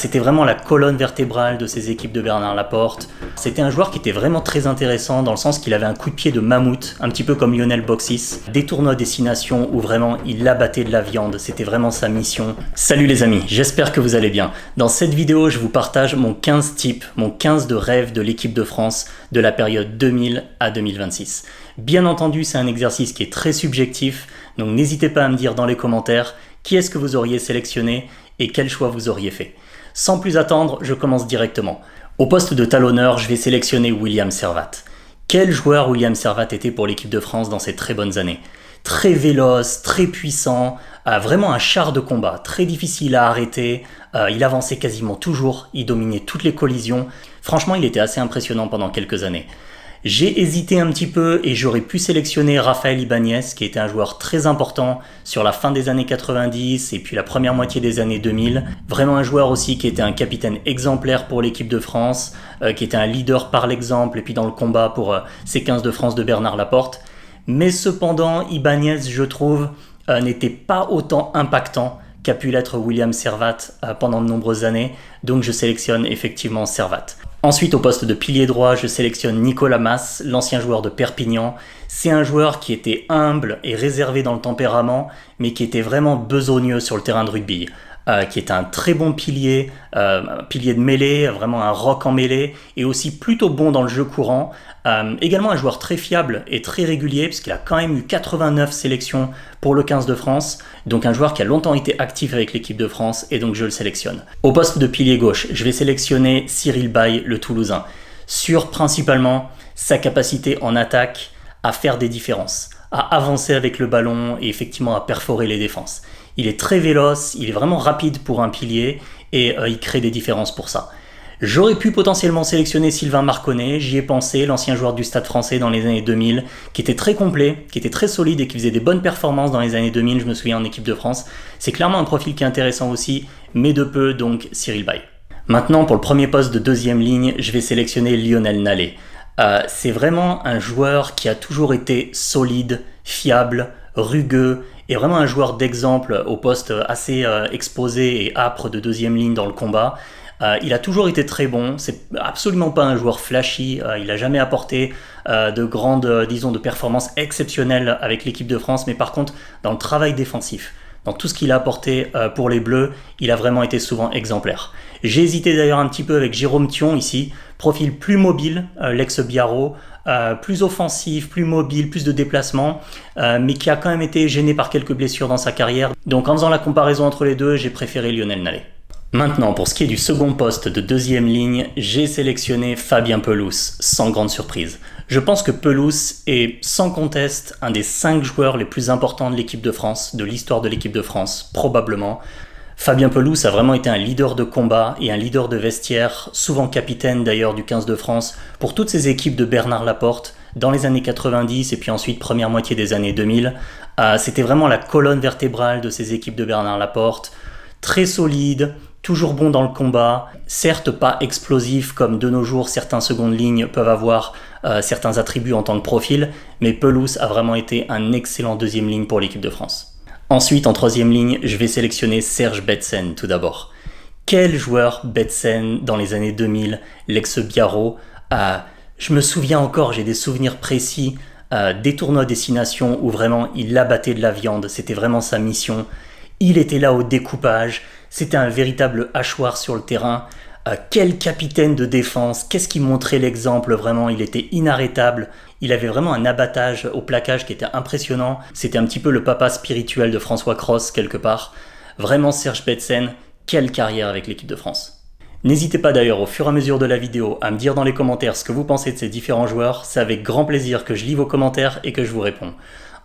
C'était vraiment la colonne vertébrale de ces équipes de Bernard Laporte. C'était un joueur qui était vraiment très intéressant dans le sens qu'il avait un coup de pied de mammouth, un petit peu comme Lionel Boxis. Des tournois destination où vraiment il abattait de la viande, c'était vraiment sa mission. Salut les amis, j'espère que vous allez bien. Dans cette vidéo, je vous partage mon 15 types, mon 15 de rêve de l'équipe de France de la période 2000 à 2026. Bien entendu, c'est un exercice qui est très subjectif, donc n'hésitez pas à me dire dans les commentaires qui est-ce que vous auriez sélectionné et quel choix vous auriez fait. Sans plus attendre, je commence directement. Au poste de talonneur, je vais sélectionner William Servat. Quel joueur William Servat était pour l'équipe de France dans ces très bonnes années. Très véloce, très puissant, vraiment un char de combat, très difficile à arrêter, il avançait quasiment toujours, il dominait toutes les collisions. Franchement, il était assez impressionnant pendant quelques années. J'ai hésité un petit peu et j'aurais pu sélectionner Rafael Ibáñez, qui était un joueur très important sur la fin des années 90 et puis la première moitié des années 2000. Vraiment un joueur aussi qui était un capitaine exemplaire pour l'équipe de France, qui était un leader par l'exemple et puis dans le combat pour ces 15 de France de Bernard Laporte. Mais cependant, Ibáñez, je trouve, n'était pas autant impactant qu'a pu l'être William Servat pendant de nombreuses années. Donc je sélectionne effectivement Servat. Ensuite, au poste de pilier droit, je sélectionne Nicolas Mas, l'ancien joueur de Perpignan. C'est un joueur qui était humble et réservé dans le tempérament, mais qui était vraiment besogneux sur le terrain de rugby. Qui est un très bon pilier de mêlée, vraiment un rock en mêlée, et aussi plutôt bon dans le jeu courant. Également un joueur très fiable et très régulier, parce qu'il a quand même eu 89 sélections pour le 15 de France, donc un joueur qui a longtemps été actif avec l'équipe de France, et donc je le sélectionne. Au poste de pilier gauche, je vais sélectionner Cyril Baille, le Toulousain, sur principalement sa capacité en attaque à faire des différences, à avancer avec le ballon et effectivement à perforer les défenses. Il est très véloce, il est vraiment rapide pour un pilier et il crée des différences pour ça. J'aurais pu potentiellement sélectionner Sylvain Marconnet, j'y ai pensé, l'ancien joueur du Stade Français dans les années 2000, qui était très complet, qui était très solide et qui faisait des bonnes performances dans les années 2000, je me souviens en équipe de France. C'est clairement un profil qui est intéressant aussi, mais de peu donc Cyril Baille. Maintenant pour le premier poste de deuxième ligne, je vais sélectionner Lionel Nallet. C'est vraiment un joueur qui a toujours été solide, fiable, rugueux, et vraiment un joueur d'exemple au poste assez exposé et âpre de deuxième ligne dans le combat. Il a toujours été très bon, c'est absolument pas un joueur flashy, il n'a jamais apporté de grandes, de performances exceptionnelles avec l'équipe de France, mais par contre, dans le travail défensif, dans tout ce qu'il a apporté pour les Bleus, il a vraiment été souvent exemplaire. J'ai hésité d'ailleurs un petit peu avec Jérôme Thion ici, profil plus mobile, l'ex-Biarro, plus offensif, plus mobile, plus de déplacement, mais qui a quand même été gêné par quelques blessures dans sa carrière. Donc en faisant la comparaison entre les deux, j'ai préféré Lionel Nallet. Maintenant, pour ce qui est du second poste de deuxième ligne, j'ai sélectionné Fabien Pelous, sans grande surprise. Je pense que Pelous est sans conteste un des 5 joueurs les plus importants de l'équipe de France, de l'histoire de l'équipe de France, probablement. Fabien Pelous a vraiment été un leader de combat et un leader de vestiaire, souvent capitaine d'ailleurs du 15 de France, pour toutes ces équipes de Bernard Laporte, dans les années 90 et puis ensuite première moitié des années 2000. C'était vraiment la colonne vertébrale de ces équipes de Bernard Laporte, très solide, toujours bon dans le combat, certes pas explosif comme de nos jours certains secondes lignes peuvent avoir certains attributs en tant que profil, mais Pelous a vraiment été un excellent deuxième ligne pour l'équipe de France. Ensuite, en troisième ligne, je vais sélectionner Serge Betsen tout d'abord. Quel joueur Betsen dans les années 2000, l'ex-Biarro. Je me souviens encore, j'ai des souvenirs précis des tournois destination où vraiment il abattait de la viande, c'était vraiment sa mission. Il était là au découpage, c'était un véritable hachoir sur le terrain. Quel capitaine de défense, qu'est-ce qui montrait l'exemple vraiment, il était inarrêtable. Il avait vraiment un abattage au plaquage qui était impressionnant. C'était un petit peu le papa spirituel de François Cros quelque part. Vraiment Serge Betsen, quelle carrière avec l'équipe de France. N'hésitez pas d'ailleurs au fur et à mesure de la vidéo à me dire dans les commentaires ce que vous pensez de ces différents joueurs. C'est avec grand plaisir que je lis vos commentaires et que je vous réponds.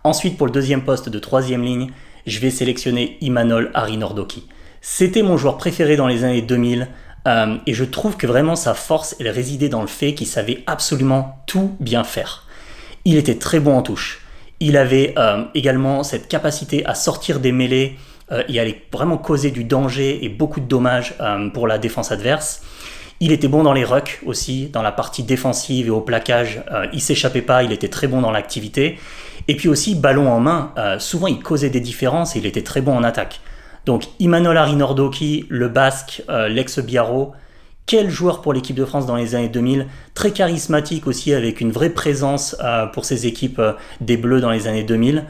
Ensuite, pour le deuxième poste de troisième ligne, je vais sélectionner Imanol Arinordoki. C'était mon joueur préféré dans les années 2000 et je trouve que vraiment sa force elle résidait dans le fait qu'il savait absolument tout bien faire. Il était très bon en touche. Il avait également cette capacité à sortir des mêlées et aller vraiment causer du danger et beaucoup de dommages pour la défense adverse. Il était bon dans les rucks aussi, dans la partie défensive et au plaquage. Il s'échappait pas, il était très bon dans l'activité. Et puis aussi, ballon en main, souvent il causait des différences et il était très bon en attaque. Donc Imanol Arinordoki, le Basque, l'ex-Biarro, quel joueur pour l'équipe de France dans les années 2000, très charismatique aussi avec une vraie présence pour ses équipes des Bleus dans les années 2000.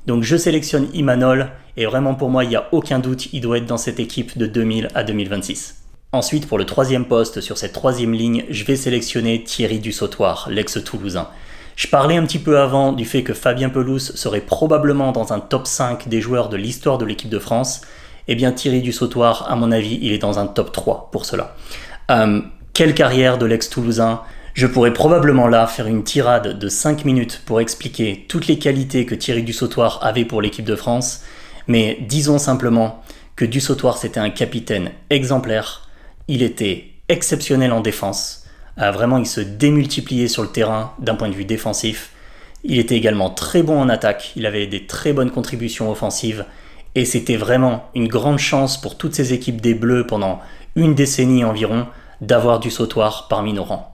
Donc je sélectionne Imanol et vraiment pour moi il n'y a aucun doute, il doit être dans cette équipe de 2000 à 2026. Ensuite pour le troisième poste sur cette troisième ligne, je vais sélectionner Thierry Dussautoir, l'ex-Toulousain. Je parlais un petit peu avant du fait que Fabien Pelouse serait probablement dans un top 5 des joueurs de l'histoire de l'équipe de France. Eh bien Thierry Dussautoir, à mon avis, il est dans un top 3 pour cela. Quelle carrière de l'ex-Toulousain! Je pourrais probablement là faire une tirade de 5 minutes pour expliquer toutes les qualités que Thierry Dussautoir avait pour l'équipe de France, mais disons simplement que Dussautoir c'était un capitaine exemplaire, il était exceptionnel en défense, vraiment il se démultipliait sur le terrain d'un point de vue défensif, il était également très bon en attaque, il avait des très bonnes contributions offensives, et c'était vraiment une grande chance pour toutes ces équipes des Bleus pendant une décennie environ d'avoir Dussautoir parmi nos rangs.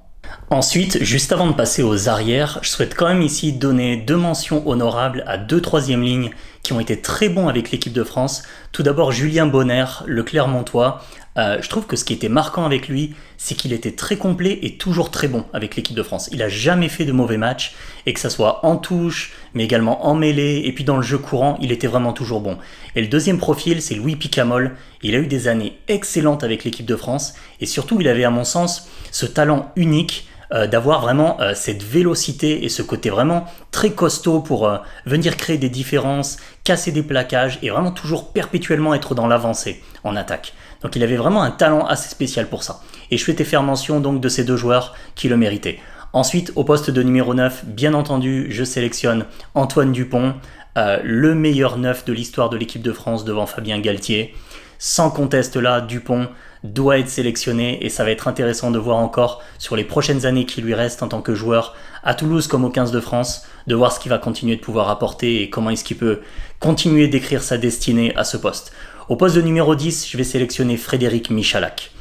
Ensuite, juste avant de passer aux arrières, je souhaite quand même ici donner 2 mentions honorables à 2 troisième lignes qui ont été très bons avec l'équipe de France. Tout d'abord, Julien Bonner, le Clermontois. Je trouve que ce qui était marquant avec lui, c'est qu'il était très complet et toujours très bon avec l'équipe de France. Il n'a jamais fait de mauvais matchs, et que ça soit en touche, mais également en mêlée, et puis dans le jeu courant, il était vraiment toujours bon. Et le deuxième profil, c'est Louis Picamol. Il a eu des années excellentes avec l'équipe de France, et surtout, il avait à mon sens ce talent unique d'avoir vraiment cette vélocité et ce côté vraiment très costaud pour venir créer des différences, casser des plaquages et vraiment toujours perpétuellement être dans l'avancée en attaque. Donc il avait vraiment un talent assez spécial pour ça. Et je souhaitais faire mention donc de ces 2 joueurs qui le méritaient. Ensuite, au poste de numéro 9, bien entendu, je sélectionne Antoine Dupont, le meilleur 9 de l'histoire de l'équipe de France devant Fabien Galtier. Sans conteste là, Dupont doit être sélectionné et ça va être intéressant de voir encore sur les prochaines années qui lui restent en tant que joueur à Toulouse comme au 15 de France, de voir ce qu'il va continuer de pouvoir apporter et comment est-ce qu'il peut continuer d'écrire sa destinée à ce poste. Au poste de numéro 10, je vais sélectionner Frédéric Michalak.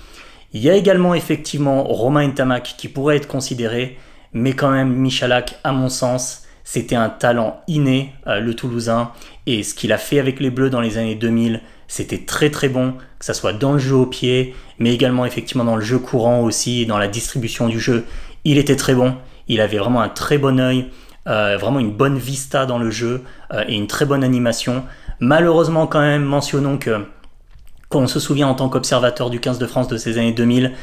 Il y a également effectivement Romain Ntamak qui pourrait être considéré, mais quand même Michalak, à mon sens, c'était un talent inné, le Toulousain, et ce qu'il a fait avec les Bleus dans les années 2000, c'était très très bon, que ça soit dans le jeu au pied, mais également effectivement dans le jeu courant aussi, dans la distribution du jeu. Il était très bon, il avait vraiment un très bon œil, vraiment une bonne vista dans le jeu et une très bonne animation. Malheureusement quand même, mentionnons que quand on se souvient en tant qu'observateur du 15 de France de ces années 2000,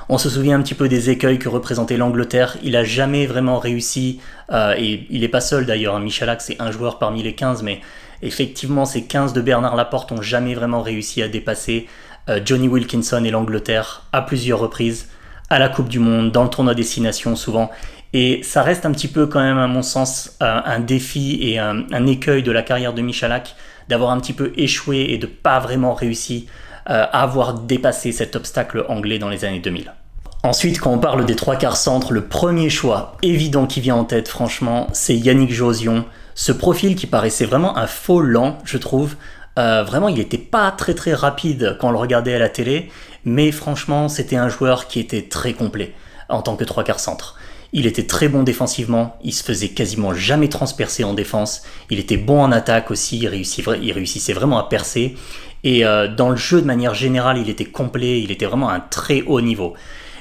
on se souvient un petit peu des écueils que représentait l'Angleterre. Il n'a jamais vraiment réussi, et il n'est pas seul d'ailleurs, Michalak c'est un joueur parmi les 15, mais effectivement ces 15 de Bernard Laporte n'ont jamais vraiment réussi à dépasser Johnny Wilkinson et l'Angleterre à plusieurs reprises, à la Coupe du Monde, dans le tournoi Destination souvent. Et ça reste un petit peu quand même à mon sens un défi et un écueil de la carrière de Michalak d'avoir un petit peu échoué et de pas vraiment réussi à avoir dépassé cet obstacle anglais dans les années 2000. Ensuite, quand on parle des 3/4 centres, le premier choix évident qui vient en tête, franchement, c'est Yannick Josion. Ce profil qui paraissait vraiment un faux lent, je trouve. Vraiment, il n'était pas très très rapide quand on le regardait à la télé, mais franchement, c'était un joueur qui était très complet en tant que 3/4 centre. Il était très bon défensivement, il se faisait quasiment jamais transpercer en défense, il était bon en attaque aussi, il réussissait vraiment à percer, et dans le jeu de manière générale, il était complet, il était vraiment à un très haut niveau.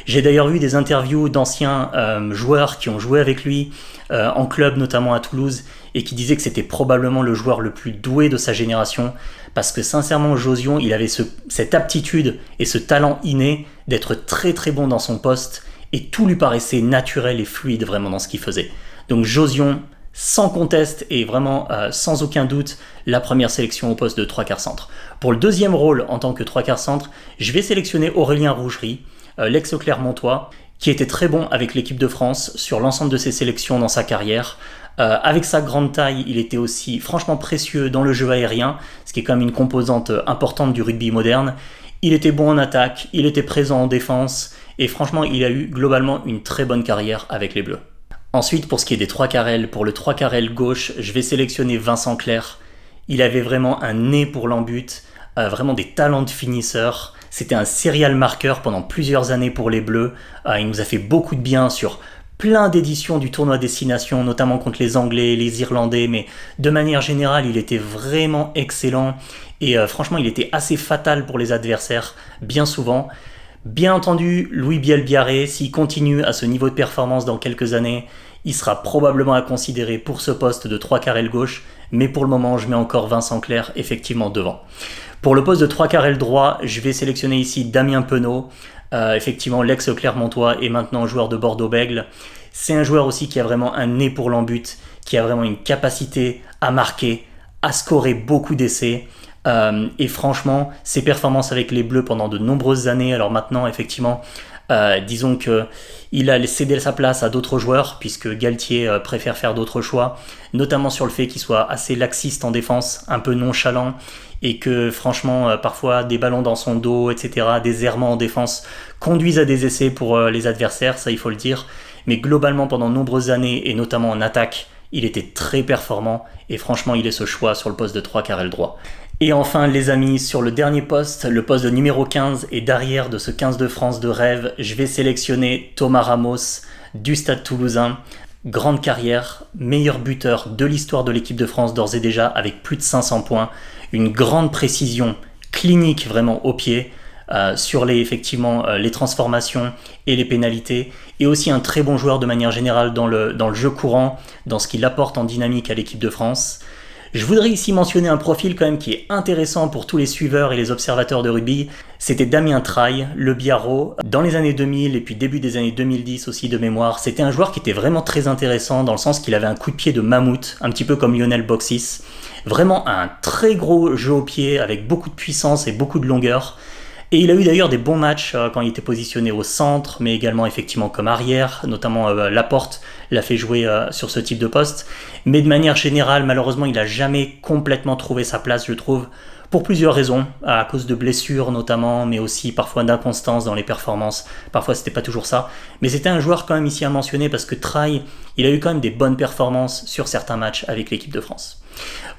J'ai d'ailleurs eu des interviews d'anciens joueurs qui ont joué avec lui, en club notamment à Toulouse, et qui disaient que c'était probablement le joueur le plus doué de sa génération, parce que sincèrement Josion, il avait cette aptitude et ce talent inné d'être très très bon dans son poste, et tout lui paraissait naturel et fluide vraiment dans ce qu'il faisait. Donc Josion, sans conteste et vraiment sans aucun doute, la première sélection au poste de 3/4 centre. Pour le deuxième rôle en tant que 3/4 centre, je vais sélectionner Aurélien Rougerie, l'ex-Clermontois, qui était très bon avec l'équipe de France sur l'ensemble de ses sélections dans sa carrière. Avec sa grande taille, il était aussi franchement précieux dans le jeu aérien, ce qui est quand même une composante importante du rugby moderne. Il était bon en attaque, il était présent en défense, et franchement, il a eu globalement une très bonne carrière avec les Bleus. Ensuite, pour ce qui est des 3/4 ailes, pour le 3/4 aile gauche, je vais sélectionner Vincent Clerc. Il avait vraiment un nez pour l'embut, vraiment des talents de finisseur. C'était un serial marqueur pendant plusieurs années pour les Bleus. Il nous a fait beaucoup de bien sur plein d'éditions du tournoi Destination, notamment contre les Anglais, les Irlandais, mais de manière générale, il était vraiment excellent. et franchement il était assez fatal pour les adversaires, bien souvent. Bien entendu, Louis Bielbiarré, s'il continue à ce niveau de performance dans quelques années, il sera probablement à considérer pour ce poste de 3/4 aile gauche, mais pour le moment, je mets encore Vincent Clerc effectivement devant. Pour le poste de 3/4 aile droit, je vais sélectionner ici Damien Penaud, effectivement l'ex-Clermontois et maintenant joueur de Bordeaux-Bègles. C'est un joueur aussi qui a vraiment un nez pour l'en-but, qui a vraiment une capacité à marquer, à scorer beaucoup d'essais. Et franchement, ses performances avec les Bleus pendant de nombreuses années, alors maintenant effectivement, disons qu'il a cédé sa place à d'autres joueurs, puisque Galtier préfère faire d'autres choix, notamment sur le fait qu'il soit assez laxiste en défense, un peu nonchalant, et que franchement, parfois des ballons dans son dos, etc., des errements en défense conduisent à des essais pour les adversaires, ça il faut le dire. Mais globalement, pendant de nombreuses années, et notamment en attaque, il était très performant, et franchement, il est ce choix sur le poste de 3/4 aile droit. Et enfin les amis, sur le dernier poste, le poste de numéro 15 et d'arrière de ce 15 de France de rêve, je vais sélectionner Thomas Ramos du Stade Toulousain. Grande carrière, meilleur buteur de l'histoire de l'équipe de France d'ores et déjà avec plus de 500 points, une grande précision clinique vraiment au pied sur les transformations et les pénalités, et aussi un très bon joueur de manière générale dans le jeu courant, dans ce qu'il apporte en dynamique à l'équipe de France. Je voudrais ici mentionner un profil quand même qui est intéressant pour tous les suiveurs et les observateurs de rugby. C'était Damien Traille, le Biarro. Dans les années 2000 et puis début des années 2010 aussi de mémoire, c'était un joueur qui était vraiment très intéressant dans le sens qu'il avait un coup de pied de mammouth, un petit peu comme Lionel Boxis. Vraiment un très gros jeu au pied avec beaucoup de puissance et beaucoup de longueur. Et il a eu d'ailleurs des bons matchs quand il était positionné au centre, mais également effectivement comme arrière, notamment Laporte l'a fait jouer sur ce type de poste. Mais de manière générale, malheureusement, il n'a jamais complètement trouvé sa place, je trouve, pour plusieurs raisons, à cause de blessures notamment, mais aussi parfois d'inconstance dans les performances. Parfois, c'était pas toujours ça. Mais c'était un joueur quand même ici à mentionner parce que Traille, il a eu quand même des bonnes performances sur certains matchs avec l'équipe de France.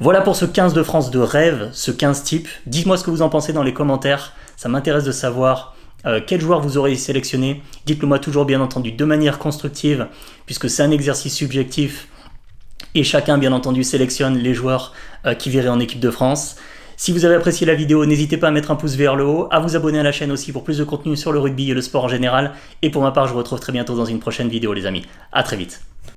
Voilà pour ce 15 de France de rêve, ce 15 type. Dites-moi ce que vous en pensez dans les commentaires. Ça m'intéresse de savoir quel joueur vous aurez sélectionné. Dites-le moi toujours bien entendu de manière constructive, puisque c'est un exercice subjectif et chacun bien entendu sélectionne les joueurs qui verraient en équipe de France. Si vous avez apprécié la vidéo, n'hésitez pas à mettre un pouce vers le haut, à vous abonner à la chaîne aussi pour plus de contenu sur le rugby et le sport en général. Et pour ma part, je vous retrouve très bientôt dans une prochaine vidéo les amis. À très vite.